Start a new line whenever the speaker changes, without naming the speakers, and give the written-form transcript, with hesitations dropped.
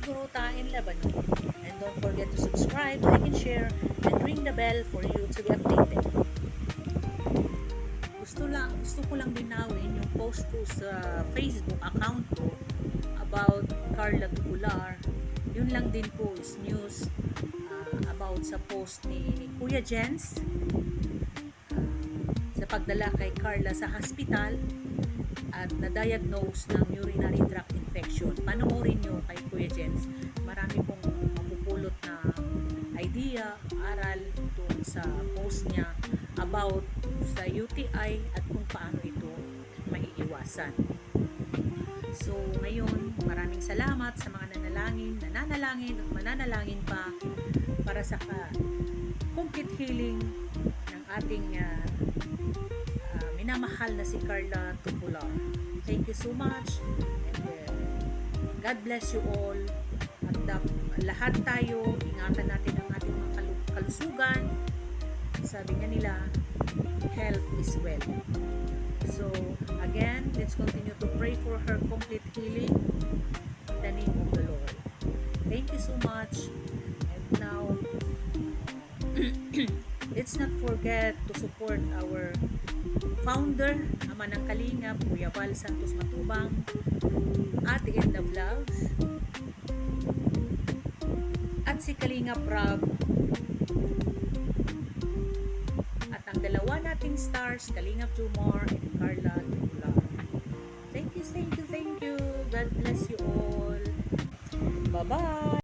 Guruta in Lebanon. And don't forget to subscribe, like, and share, and ring the bell for you to be updated. Gusto ko lang linawin yung post ko sa Facebook account ko about Carla Tubular. Yun lang din po is news about sa post ni Kuya Jens sa pagdala kay Carla sa hospital at na-diagnose ng urinary tract infection. Panoorin nyo kay Kuya Jens. Marami pong mapupulot na idea, aral doon sa post niya about sa UTI at kung paano ito maiiwasan. So, ngayon, maraming salamat sa mga nananalangin at mananalangin pa para sa complete healing ng ating minamahal na si Carla Tubular. Thank you so much and God bless you all at lahat tayo, ingatan natin ang ating mga kalusugan. Sabi nga nila, health is wealth. So again, let's continue to pray for her complete healing in the name of the Lord. Thank you so much. And now let's not forget to support our founder, Ama ng Kalingap, Kuya Val Santos Matubang, Ate Edna Vlogs, at si Kalingap Rob, at ang dalawa nating stars, Kalingap Jumar and Carla Tubular. Thank you. God bless you all. Bye-bye.